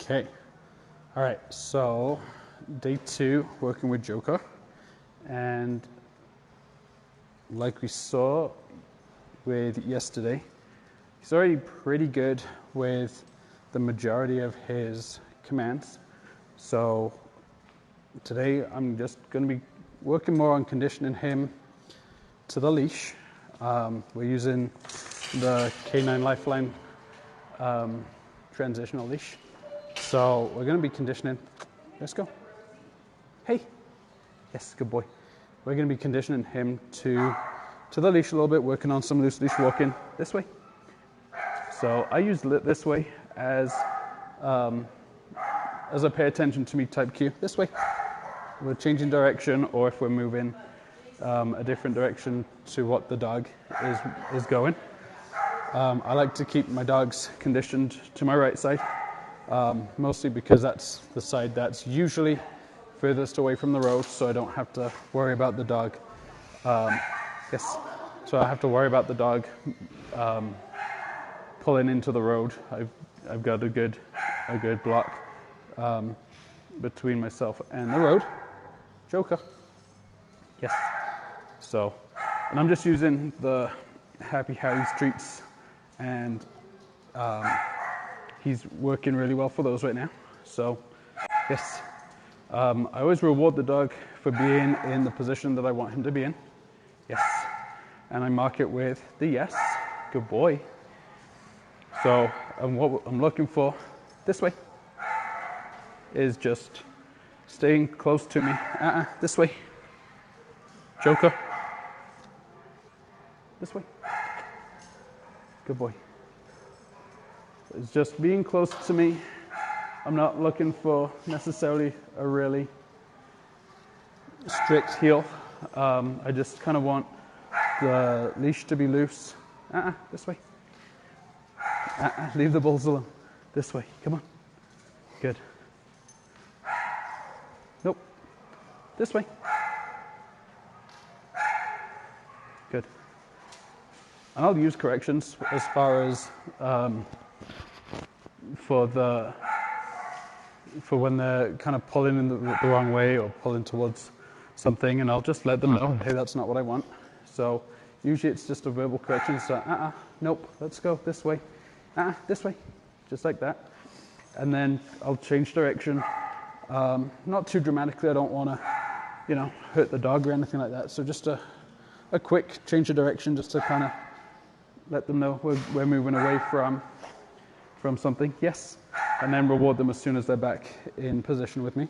Okay. All right. So day 2, working with Joker, and like we saw with yesterday, he's already pretty good with the majority of his commands. So today I'm just going to be working more on conditioning him to the leash. We're using the K9 Lifeline transitional leash. So we're going to be conditioning. Let's go. Hey. Yes, good boy. We're going to be conditioning him to the leash a little bit, working on some loose leash walking this way. So I use this way as a pay attention to me type cue. This way. We're changing direction, or if we're moving a different direction to what the dog is going. I like to keep my dogs conditioned to my right side, mostly because that's the side that's usually furthest away from the road, so I don't have to worry about the dog. So I have to worry about the dog pulling into the road. I've got a good block between myself and the road. Joker. Yes. So, and I'm just using the Happy Harry's treats, and he's working really well for those right now. So, yes. I always reward the dog for being in the position that I want him to be in. Yes. And I mark it with the yes. Good boy. So, what I'm looking for this way is just staying close to me. This way. Joker. This way. Good boy. It's just being close to me. I'm not looking for necessarily a really strict heel. I just kind of want the leash to be loose. This way. Leave the balls alone. This way. Come on. Good. Nope. This way. Good. And I'll use corrections as far as for when they're kind of pulling in the wrong way or pulling towards something, and I'll just let them know, hey, that's not what I want. So usually it's just a verbal correction. So nope, let's go this way. This way, just like that. And then I'll change direction. Not too dramatically. I don't want to, hurt the dog or anything like that. So just a quick change of direction, just to kind of let them know we're moving away from something. Yes. And then reward them as soon as they're back in position with me.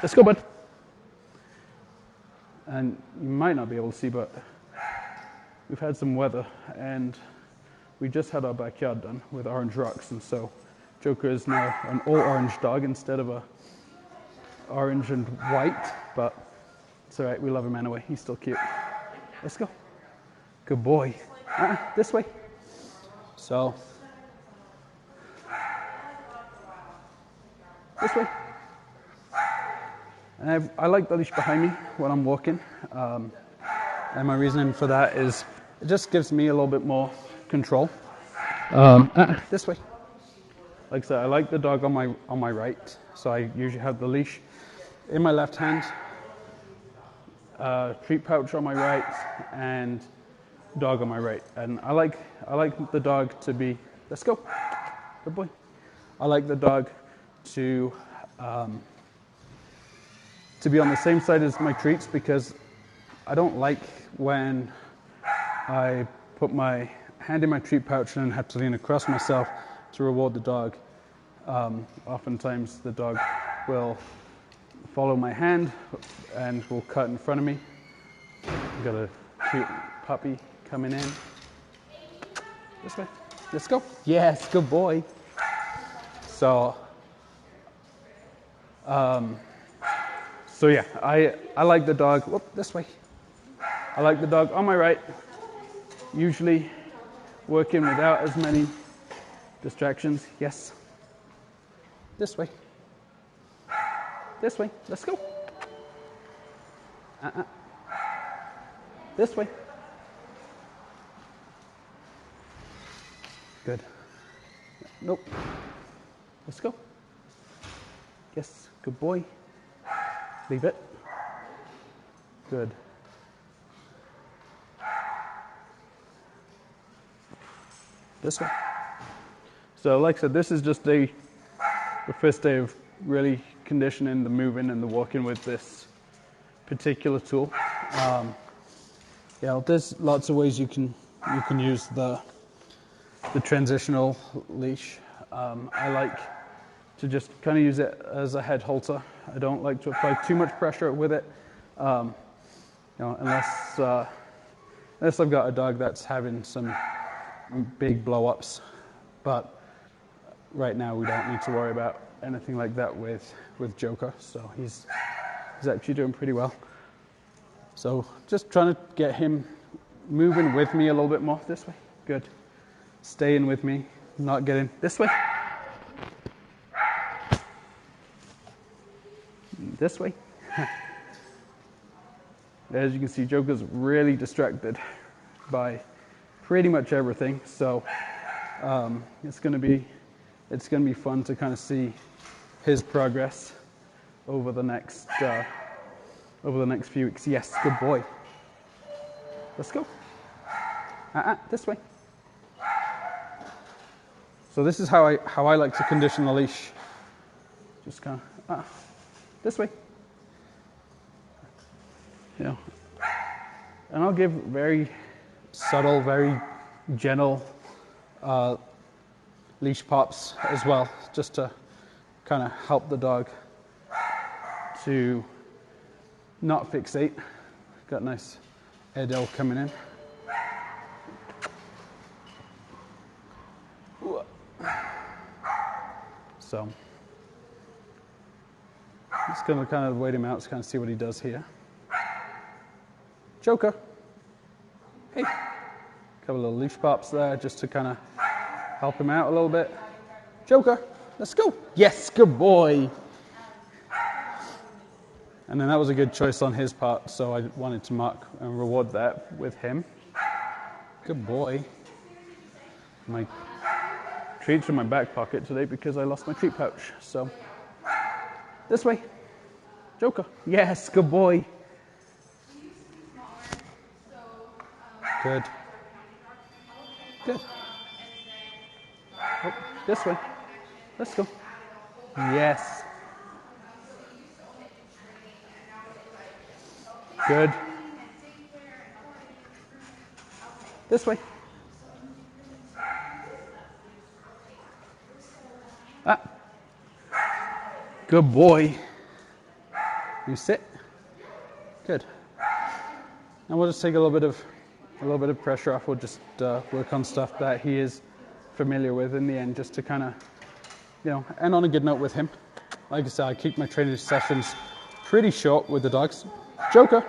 Let's go, bud. And you might not be able to see, but we've had some weather, and we just had our backyard done with orange rocks, and so Joker is now an all-orange dog instead of a orange and white, but it's all right. We love him anyway. He's still cute. Let's go. Good boy. This way. So, this way. And I like the leash behind me when I'm walking. And my reasoning for that is it just gives me a little bit more control. This way. Like I said, I like the dog on my right, so I usually have the leash in my left hand, treat pouch on my right, and dog on my right. And I like the dog to be, let's go, good boy. I like the dog to be on the same side as my treats, because I don't like when I put my hand in my treat pouch and have to lean across myself to reward the dog. Oftentimes the dog will follow my hand and will cut in front of me. I've got a cute puppy coming in. This way. Let's go. Yes, good boy. So yeah, I like the dog. Whoop, this way. I like the dog on my right, usually working without as many distractions. Yes. This way. This way. Let's go. This way. Good. Nope. Let's go. Yes, good boy. Leave it. Good. This way. So like I said, this is just the first day of really conditioning the moving and the walking with this particular tool. Yeah, there's lots of ways you can use the transitional leash. I like to just kind of use it as a head halter. I don't like to apply too much pressure with it, unless I've got a dog that's having some big blow-ups. But right now we don't need to worry about anything like that with Joker. So he's actually doing pretty well. So just trying to get him moving with me a little bit more. This way. Good. Staying with me, not getting this way. This way. As you can see, Joker's really distracted by pretty much everything. So it's going to be fun to kind of see his progress over the next few weeks. Yes, good boy. Let's go. This way. So this is how I like to condition the leash. Just kind of this way. And I'll give very subtle, very gentle leash pops as well, just to kind of help the dog to not fixate. Got a nice Edel coming in. So just going to kind of wait him out to kind of see what he does here. Joker. Hey. Couple of little leash pops there just to kind of help him out a little bit. Joker, let's go. Yes, good boy. And then that was a good choice on his part, so I wanted to mark and reward that with him. Good boy. My treats in my back pocket today because I lost my treat pouch. So this way. Joker. Yes, good boy. Good. Good. Oh, this way. Let's go. Yes. Good. This way. Good boy. You sit. Good. Now we'll just take a little bit of pressure off. We'll just work on stuff that he is familiar with in the end, just to kind of, end on a good note with him. Like I said, I keep my training sessions pretty short with the dogs. Joker.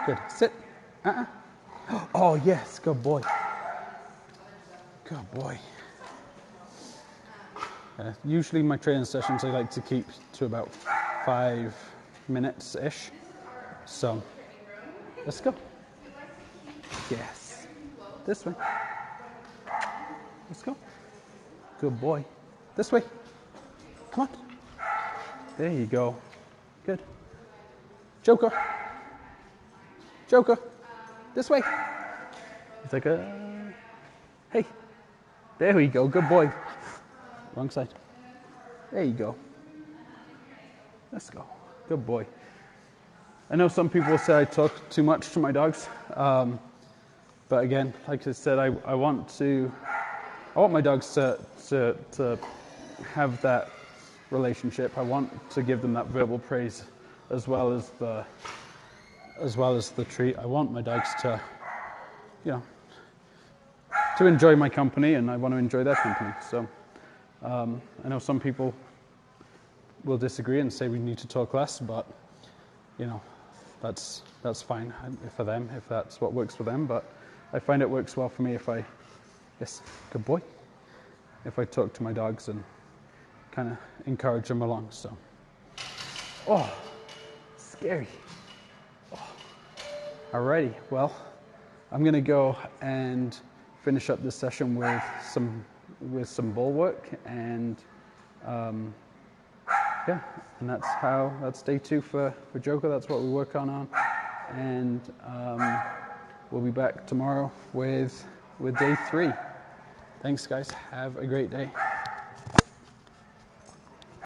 Good. Sit. Oh, yes. Good boy. Good boy. Usually my training sessions I like to keep to about 5 minutes-ish. So, let's go. Yes. This way. Let's go. Good boy. This way. Come on. There you go. Good. Joker. Joker. This way. It's like hey. There we go. Good boy. Wrong side. There you go. Let's go. Good boy. I know some people say I talk too much to my dogs, but again, like I said, I want my dogs to have that relationship. I want to give them that verbal praise as well as the treat. I want my dogs to, to enjoy my company, and I want to enjoy their company. So I know some people will disagree and say we need to talk less, but that's fine for them if that's what works for them. But I find it works well for me if yes, good boy, if I talk to my dogs and kind of encourage them along. So, scary. Alrighty, well, I'm gonna go and finish up this session with some ball work and Yeah, and that's day 2 for Joker. That's what we work on. And we'll be back tomorrow with day 3. Thanks, guys. Have a great day.